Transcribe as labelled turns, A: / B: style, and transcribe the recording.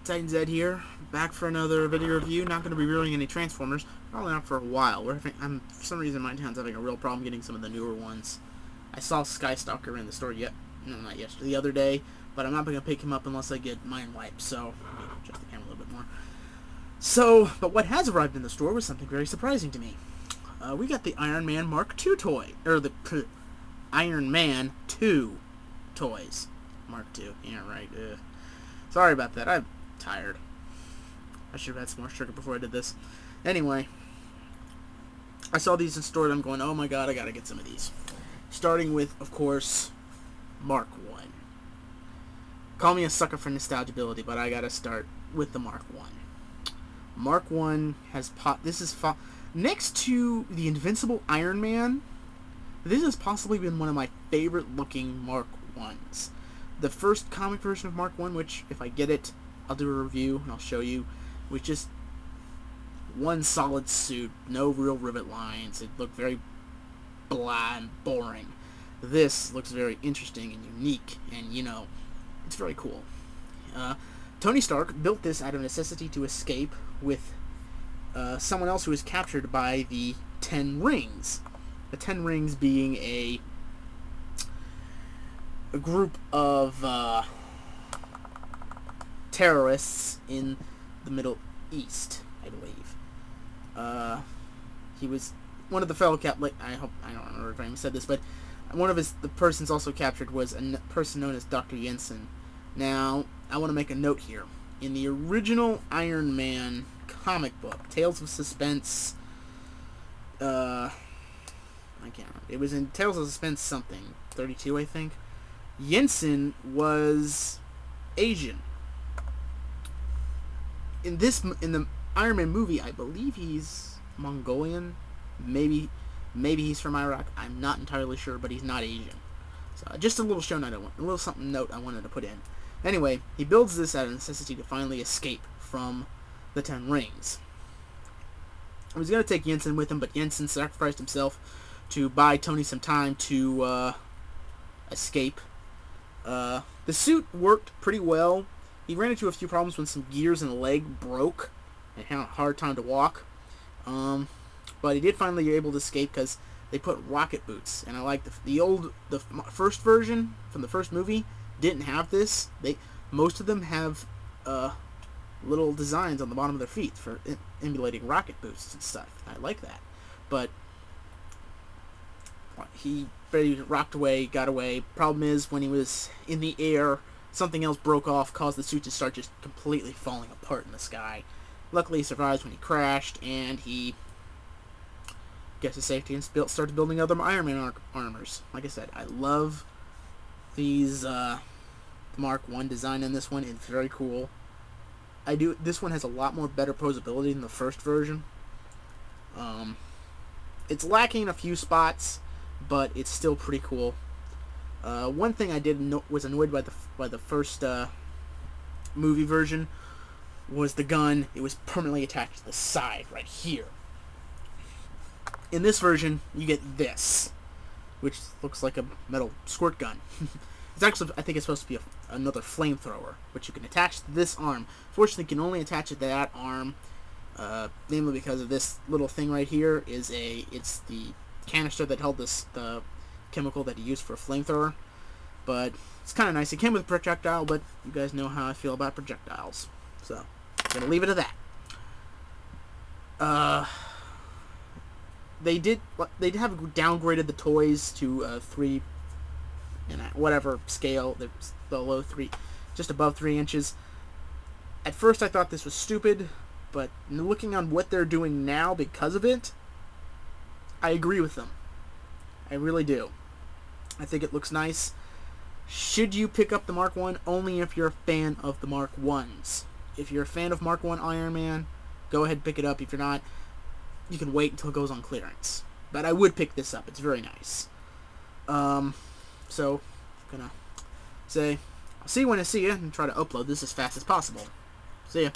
A: Titan Z here, back for another video review. Not going to be reviewing any Transformers, probably not for a while. For some reason my town's having a real problem getting some of the newer ones. I saw Skystalker in the store not yesterday, the other day, but I'm not going to pick him up unless I get mine wiped, so let me adjust the camera a little bit more. But what has arrived in the store was something very surprising to me. We got the Iron Man Mark II toy, or the Iron Man 2 toys. Mark II, yeah, right. Sorry about that, I'm tired. I should have had some more sugar before I did this. Anyway, I saw these in store and I'm going, oh my god, I gotta get some of these. Starting with, of course, Mark I. Call me a sucker for nostalgiability, but I gotta start with the Mark I. Mark I has next to the Invincible Iron Man, this has possibly been one of my favorite looking Mark I's. The first comic version of Mark I, which, if I get it, I'll do a review and I'll show you, was just one solid suit, no real rivet lines. It looked very blah and boring. This looks very interesting and unique, and, you know, it's very cool. Tony Stark built this out of necessity to escape with someone else who was captured by the Ten Rings. The Ten Rings being a group of terrorists in the Middle East, I believe. He was one of the fellow I don't remember if I even said this, but one of the persons also captured was a person known as Dr. Jensen. Now, I want to make a note here. In the original Iron Man comic book, Tales of Suspense, I can't remember. It was in Tales of Suspense something, 32, I think. Jensen was Asian. In the Iron Man movie, I believe he's Mongolian. Maybe he's from Iraq. I'm not entirely sure, but he's not Asian. So just a little note I wanted to put in. Anyway, he builds this out of necessity to finally escape from the Ten Rings. He was going to take Jensen with him, but Jensen sacrificed himself to buy Tony some time to escape. The suit worked pretty well. He ran into a few problems when some gears in the leg broke and had a hard time to walk. But he did finally able to escape because they put rocket boots. And I like the first version from the first movie didn't have this. Most of them have little designs on the bottom of their feet for emulating rocket boots and stuff. I like that. But he barely rocked away, got away. Problem is, when he was in the air, something else broke off, caused the suit to start just completely falling apart in the sky. Luckily, he survived when he crashed, and he gets to safety and started building other Iron Man armors. Like I said, I love these Mark I design in this one. It's very cool. This one has a lot more better posability than the first version. It's lacking in a few spots, but it's still pretty cool. One thing I was annoyed by the first movie version was the gun. It was permanently attached to the side right here. In this version, you get this, which looks like a metal squirt gun. It's actually, I think it's supposed to be another flamethrower, which you can attach to this arm. Fortunately, you can only attach it to that arm, namely because of this little thing right here. It's the canister that held the chemical that he used for a flamethrower. But it's kind of nice. It came with a projectile, but you guys know how I feel about projectiles, so I'm gonna leave it at that. They have downgraded the toys to 3, whatever scale. They're below 3, just above 3 inches. At first, I thought this was stupid, but looking on what they're doing now because of it, I agree with them. I really do. I think it looks nice. Should you pick up the Mark I? Only if you're a fan of the Mark I's. If you're a fan of Mark I Iron Man, go ahead and pick it up. If you're not, you can wait until it goes on clearance. But I would pick this up. It's very nice. So, I'm gonna say, I'll see you when I see you, and try to upload this as fast as possible. See ya.